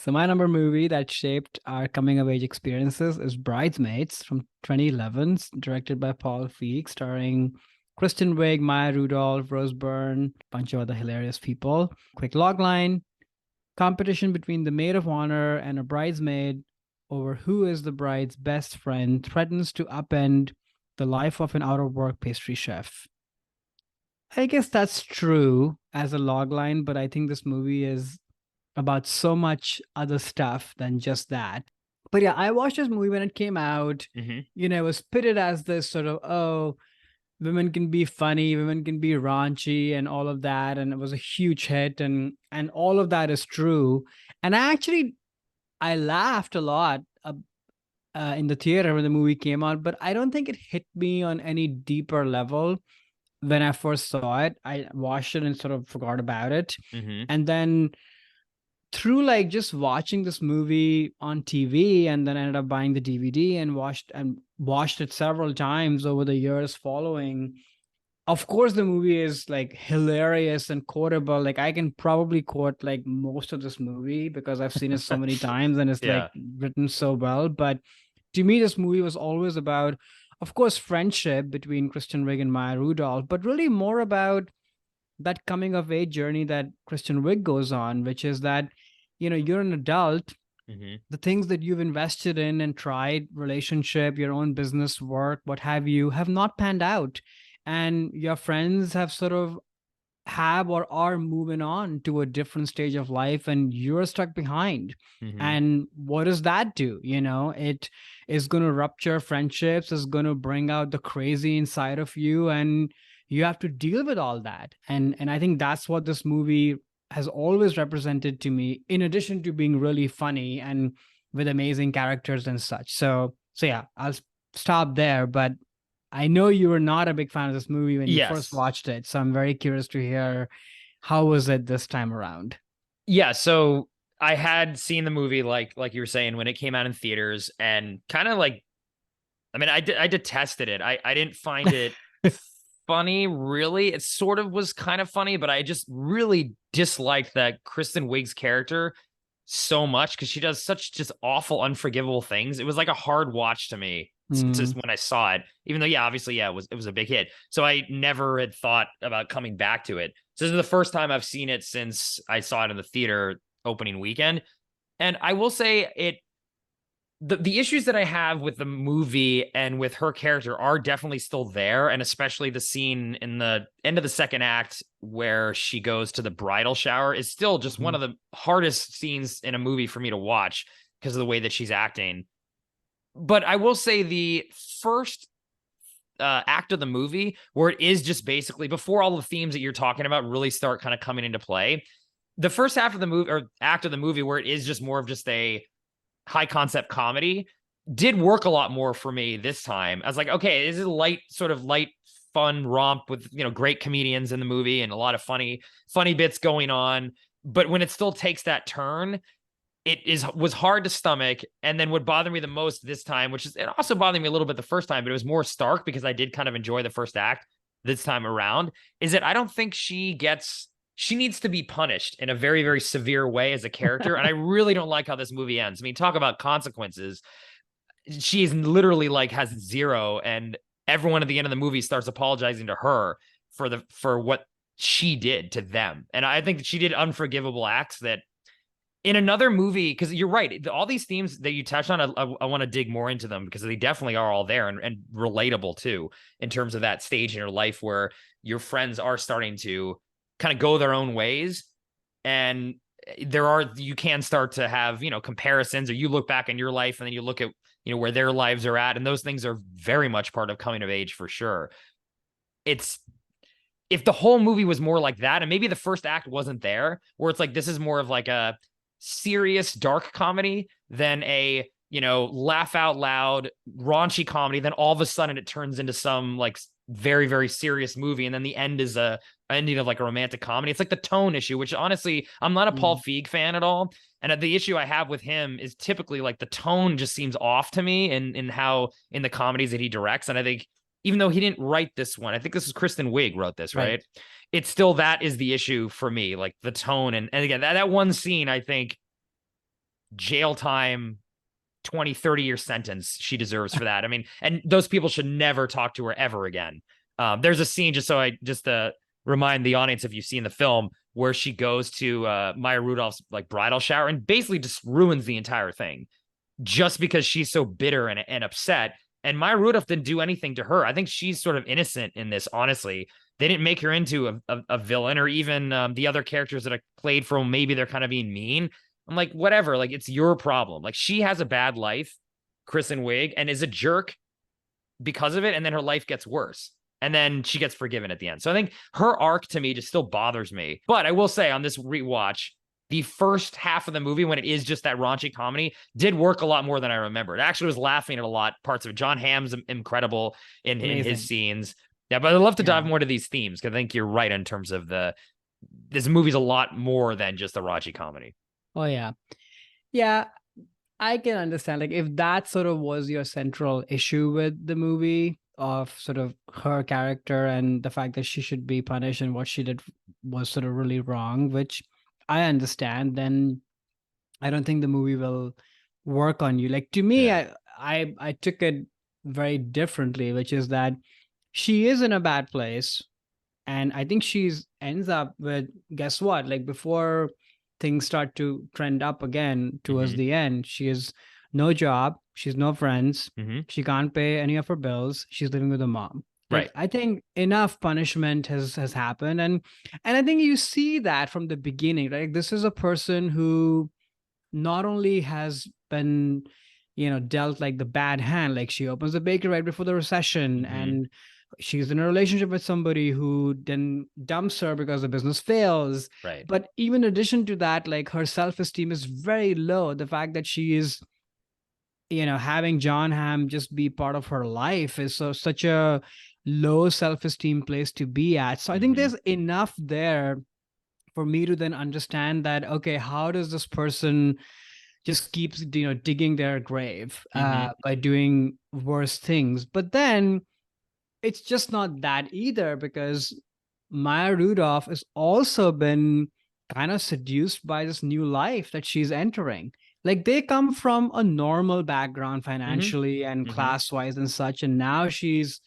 So my number movie that shaped our coming of age experiences is Bridesmaids from 2011, directed by Paul Feig, starring Kristen Wiig, Maya Rudolph, Rose Byrne, a bunch of other hilarious people. Quick logline: competition between the maid of honor and a bridesmaid over who is the bride's best friend threatens to upend the life of an out of work pastry chef. I guess that's true as a logline, but I think this movie is about so much other stuff than just that. But yeah, I watched this movie when it came out. Hmm. It was pitted as this sort of, oh, women can be funny, women can be raunchy and all of that. And it was a huge hit, and all of that is true. And I laughed a lot in the theater when the movie came out, but I don't think it hit me on any deeper level when I first saw it. I watched it and sort of forgot about it. Hmm. And then through like just watching this movie on TV, and then ended up buying the DVD and watched it several times over the years following. Of course, the movie is like hilarious and quotable. Like I can probably quote like most of this movie because I've seen it so many times and it's like Yeah. written so well. But to me, this movie was always about, of course, friendship between Kristen Wiig and Maya Rudolph, but really more about that coming of age journey that Kristen Wiig goes on, which is that, you're an adult, Hmm. the things that you've invested in and tried, relationship, your own business work, what have you, have not panned out. And your friends have sort of have or are moving on to a different stage of life and you're stuck behind. Hmm. And what does that do? It is going to rupture friendships, is going to bring out the crazy inside of you, and you have to deal with all that. And I think that's what this movie has always represented to me, in addition to being really funny and with amazing characters and such. So yeah, I'll stop there. But I know you were not a big fan of this movie when you first Yes. watched it, so I'm very curious to hear how was it this time around. Yeah. So I had seen the movie like you were saying when it came out in theaters, and kind of like, I mean, I detested it. I didn't find it funny, really. It sort of was kind of funny, but I just really disliked that Kristen Wiig's character so much because she does such just awful, unforgivable things. It was like a hard watch to me just Mm, when I saw it. Even though, yeah, obviously, yeah, it was a big hit. So I never had thought about coming back to it. So this is the first time I've seen it since I saw it in the theater opening weekend. And I will say the issues that I have with the movie and with her character are definitely still there, and especially the scene in the end of the second act where she goes to the bridal shower is still just one mhm, of the hardest scenes in a movie for me to watch because of the way that she's acting. But I will say the first act of the movie, where it is just basically before all the themes that you're talking about really start kind of coming into play, the first half of the movie or act of the movie, where it is just more of just a high concept comedy, did work a lot more for me this time. I was like, okay, this is a light, sort of light, fun romp with, great comedians in the movie and a lot of funny bits going on. But when it still takes that turn, was hard to stomach. And then what bothered me the most this time, which is, it also bothered me a little bit the first time, but it was more stark because I did kind of enjoy the first act this time around, is that I don't think she needs to be punished in a very, very severe way as a character. And I really don't like how this movie ends. I mean, talk about consequences. She is literally like has zero, and everyone at the end of the movie starts apologizing to her for what she did to them. And I think that she did unforgivable acts that in another movie, because you're right, all these themes that you touched on, I want to dig more into them because they definitely are all there, and relatable too, in terms of that stage in your life where your friends are starting to kind of go their own ways. And you can start to have, comparisons, or you look back in your life and then you look at, where their lives are at. And those things are very much part of coming of age for sure. It's, if the whole movie was more like that, and maybe the first act wasn't there, where it's like, this is more of like a serious dark comedy than a, laugh out loud raunchy comedy, then all of a sudden it turns into some like very, very serious movie, and then the end is a ending of like a romantic comedy. It's like the tone issue, which honestly, I'm not a Paul mm. Feig fan at all. And the issue I have with him is typically like the tone just seems off to me in how in the comedies that he directs. And I think even though he didn't write this one, I think this is Kristen Wiig wrote this, Right. right? It's still, that is the issue for me, like the tone. And again, that one scene, I think jail time, 20, 30-year sentence she deserves for that. I mean, and those people should never talk to her ever again. There's a scene, just to remind the audience, if you've seen the film, where she goes to Maya Rudolph's like bridal shower and basically just ruins the entire thing just because she's so bitter and upset. And Maya Rudolph didn't do anything to her. I think she's sort of innocent in this, honestly. They didn't make her into a villain, or even the other characters that I played from, maybe they're kind of being mean. I'm like, whatever, like, it's your problem. Like, she has a bad life, Kristen Wiig, and is a jerk because of it, and then her life gets worse. And then she gets forgiven at the end. So I think her arc to me just still bothers me. But I will say, on this rewatch, the first half of the movie, when it is just that raunchy comedy, did work a lot more than I remembered. I actually was laughing at a lot parts of it. John Hamm's incredible in his scenes. Yeah, but I'd love to dive more into these themes, because I think you're right in terms of this movie's a lot more than just a raunchy comedy. Oh, yeah. Yeah, I can understand. Like, if that sort of was your central issue with the movie, of sort of her character and the fact that she should be punished and what she did was sort of really wrong, which I understand, then I don't think the movie will work on you. Like, to me, Yeah. I took it very differently, which is that she is in a bad place. And I think she's ends up with, guess what? Like, before things start to trend up again towards the end, she has no job, she's no friends, she can't pay any of her bills, she's living with her mom. Like, Right. I think enough punishment has happened, and I think you see that from the beginning. Like, this is a person who not only has been, dealt like the bad hand, like she opens a bakery right before the recession, and she's in a relationship with somebody who then dumps her because the business fails. Right. But even in addition to that, like, her self-esteem is very low. The fact that she is, having John Hamm just be part of her life is such a low self-esteem place to be at. So I think there's enough there for me to then understand that, okay, how does this person just keeps, digging their grave by doing worse things? But then it's just not that either, because Maya Rudolph has also been kind of seduced by this new life that she's entering. Like, they come from a normal background financially and class wise and such. And now she's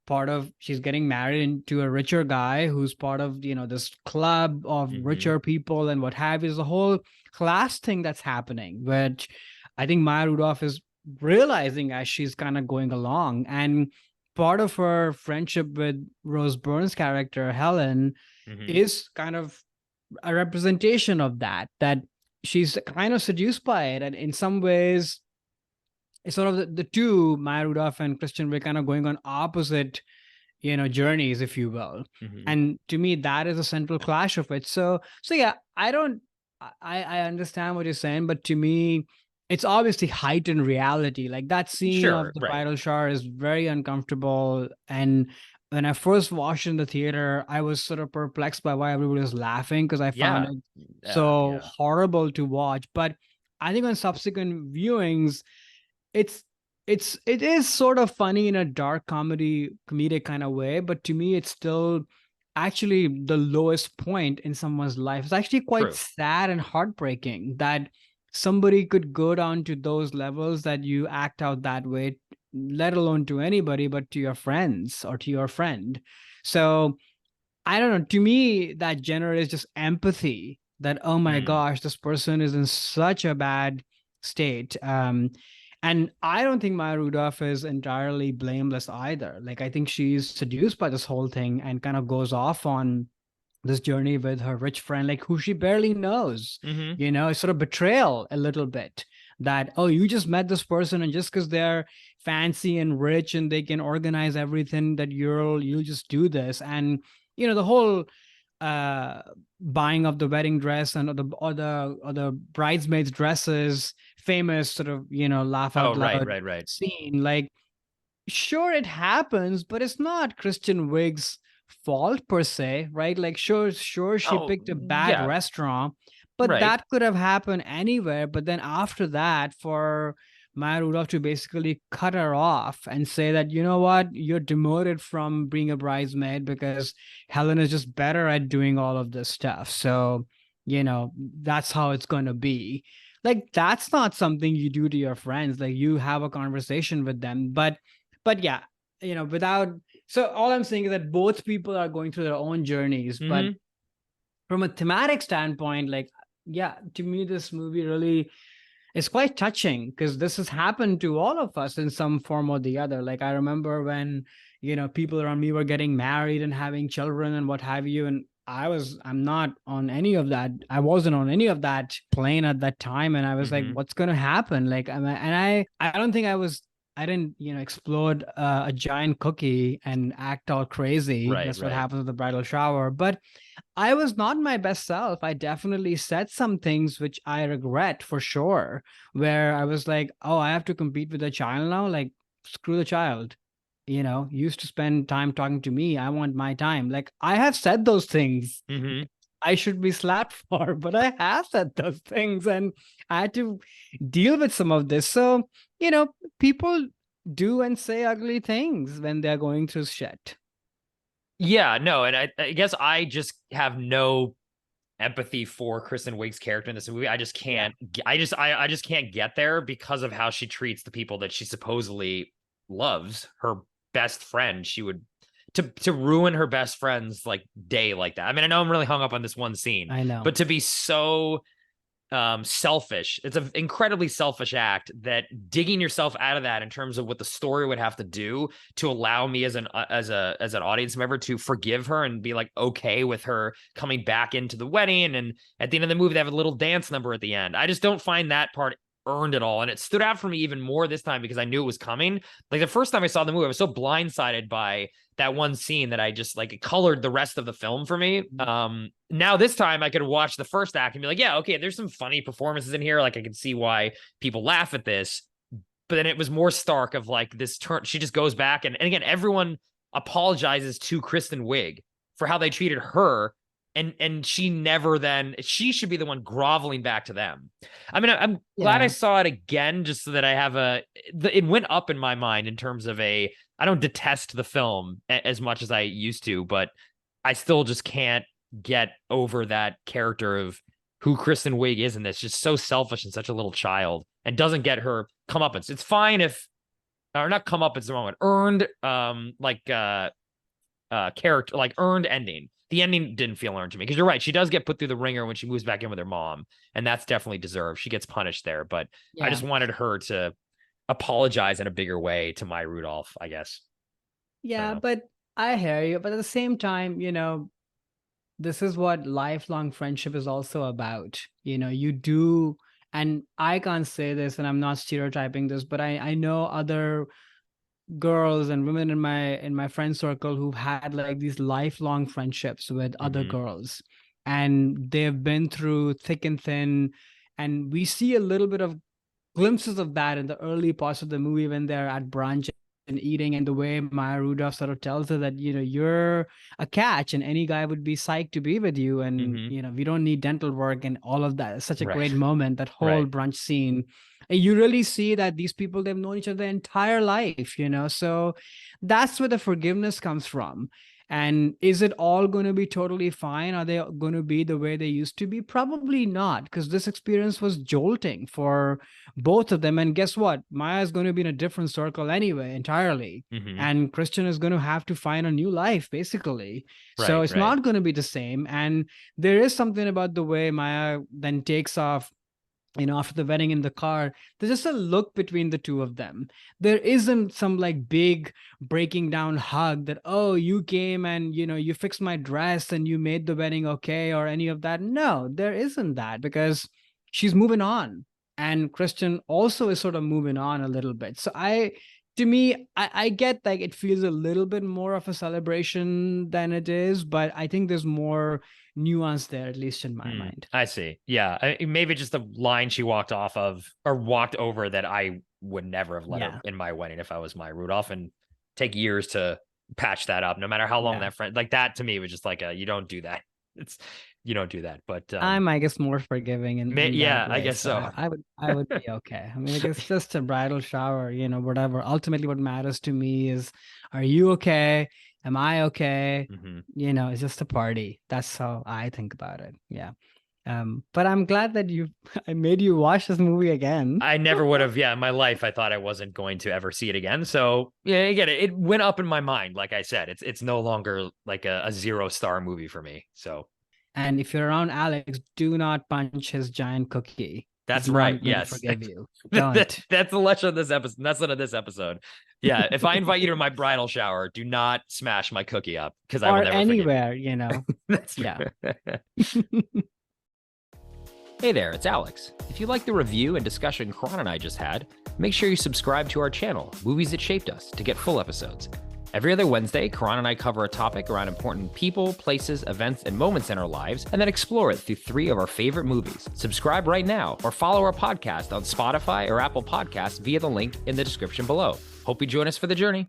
getting married into a richer guy who's part of, this club of richer people and what have you. There's a whole class thing that's happening, which I think Maya Rudolph is realizing as she's kind of going along. And part of her friendship with Rose Byrne's character, Helen, is kind of a representation of that she's kind of seduced by it. And in some ways, it's sort of the two, Maya Rudolph and Kristen Wiig, kind of going on opposite, journeys, if you will. And to me, that is a central clash of it. So yeah, I understand what you're saying, but to me, it's obviously heightened reality. Like, that scene of the bridal shower is very uncomfortable. And when I first watched in the theater, I was sort of perplexed by why everybody was laughing, because I found it so horrible to watch. But I think on subsequent viewings, it is sort of funny in a dark comedic kind of way. But to me, it's still actually the lowest point in someone's life. It's actually quite sad and heartbreaking that somebody could go down to those levels, that you act out that way, let alone to anybody, but to your friends or to your friend. So I don't know. To me, that generates just empathy that, oh my gosh, this person is in such a bad state. And I don't think Maya Rudolph is entirely blameless either. Like, I think she's seduced by this whole thing and kind of goes off on this journey with her rich friend, like, who she barely knows. It's sort of betrayal a little bit, that, oh, you just met this person, and just because they're fancy and rich and they can organize everything, that you'll just do this. And the whole buying of the wedding dress and or the bridesmaids dresses, famous sort of laugh out loud scene. Like, sure, it happens, but it's not Kristen Wiig's fault per se, right? Like, sure she picked a bad restaurant, but that could have happened anywhere. But then after that, for Maya Rudolph to basically cut her off and say that, you know what, you're demoted from being a bridesmaid because Helen is just better at doing all of this stuff. So, that's how it's going to be. Like that's not something you do to your friends. Like you have a conversation with them. But yeah, without, so all I'm saying is that both people are going through their own journeys. But Mhm. from a thematic standpoint, like, yeah, to me, this movie really is quite touching because this has happened to all of us in some form or the other. Like I remember when, people around me were getting married and having children and what have you. And I'm not on any of that. I wasn't on any of that plane at that time. And I was like, Mhm. what's going to happen? Like, I don't think I didn't, explode a giant cookie and act all crazy. Right, That's what right. happens at the bridal shower. But I was not my best self. I definitely said some things which I regret for sure, where I was like, oh, I have to compete with a child now. Like, screw the child. Used to spend time talking to me. I want my time. Like, I have said those things. Mhm. I should be slapped for, but I have said those things and I had to deal with some of this. So, people do and say ugly things when they're going through shit. Yeah, no, and I guess I just have no empathy for Kristen Wiig's character in this movie. I just Yeah. can't. I just can't get there because of how she treats the people that she supposedly loves. Her best friend, she would to ruin her best friend's like day like that. I mean, I know I'm really hung up on this one scene, I know. but to be so selfish, it's an incredibly selfish act that digging yourself out of that in terms of what the story would have to do to allow me as an audience member to forgive her and be like okay with her coming back into the wedding, and at the end of the movie they have a little dance number at the end. I just don't find that part earned at all, and it stood out for me even more this time because I knew it was coming. Like the first time I saw the movie I was so blindsided by that one scene that I just like it colored the rest of the film for me. Now this time I could watch the first act and be like, yeah, okay, there's some funny performances in here. Like I can see why people laugh at this. But then it was more stark of like this turn. She just goes back and again, everyone apologizes to Kristen Wiig for how they treated her. And she never then she should be the one groveling back to them. I mean, I'm glad I Yeah. saw it again just so that I have it went up in my mind in terms of I don't detest the film as much as I used to, but I still just can't get over that character of who Kristen Wiig is in this. Just so selfish and such a little child, and doesn't get her comeuppance. It's fine if, or not comeuppance, the wrong one, earned, character, like earned ending. The ending didn't feel earned to me because you're right. She does get put through the ringer when she moves back in with her mom, and that's definitely deserved. She gets punished there, but I Yeah. just wanted her to apologize in a bigger way to Maya Rudolph, I guess. I don't Yeah, know. but I hear you. But at the same time, this is what lifelong friendship is also about. You do, and I can't say this, and I'm not stereotyping this, but I know other girls and women in my friend circle who've had like these lifelong friendships with other Mm-hmm. girls, and they've been through thick and thin, and we see a little bit of glimpses of that in the early parts of the movie when they're at brunch and eating, and the way Maya Rudolph sort of tells her that you're a catch and any guy would be psyched to be with you, and Mm-hmm. we don't need dental work and all of that. It's such a Right. great moment, that whole Right. brunch scene. And you really see that these people, they've known each other their entire life, so that's where the forgiveness comes from. And is it all going to be totally fine? Are they going to be the way they used to be? Probably not, because this experience was jolting for both of them. And guess what? Maya is going to be in a different circle anyway, entirely. Mm-hmm. And Christian is going to have to find a new life, basically. So Right. it's Right. not going to be the same. And there is something about the way Maya then takes off, after the wedding in the car. There's just a look between the two of them. There isn't some like big breaking down hug that, oh, you came and you fixed my dress and you made the wedding okay, or any of that. No, there isn't that, because she's moving on, and Christian also is sort of moving on a little bit. So to me, I get like it feels a little bit more of a celebration than it is, but I think there's more nuance there, at least in my mind. I see. Yeah. Maybe just the line she walked off of or walked over that I would never have let her Yeah. in my wedding if I was my Rudolph, and take years to patch that up, no matter how long Yeah. that friend, like that to me was just like you don't do that. It's, you don't do that. But I'm, I guess, more forgiving in that yeah, I way. guess So so. I would be okay. I mean, like, it's just a bridal shower, whatever. Ultimately, what matters to me is, are you okay? Am I okay? Hmm. It's just a party. That's how I think about it. Yeah. But I'm glad that I made you watch this movie again. I never would have. Yeah, in my life, I thought I wasn't going to ever see it again. So yeah, again, it went up in my mind. Like I said, it's no longer like a 0-star movie for me. So And if you're around Alex, do not punch his giant cookie. that's He's right. not going to Yes. forgive you. Don't. That's the lesson of this episode. That's of this episode. Yeah. If I invite you to my bridal shower, do not smash my cookie up because I will Or never anywhere, forgive you. That's Yeah. Hey there, it's Alex. If you like the review and discussion Karan and I just had, make sure you subscribe to our channel, Movies That Shaped Us, to get full episodes. Every other Wednesday, Karan and I cover a topic around important people, places, events, and moments in our lives, and then explore it through 3 of our favorite movies. Subscribe right now, or follow our podcast on Spotify or Apple Podcasts via the link in the description below. Hope you join us for the journey.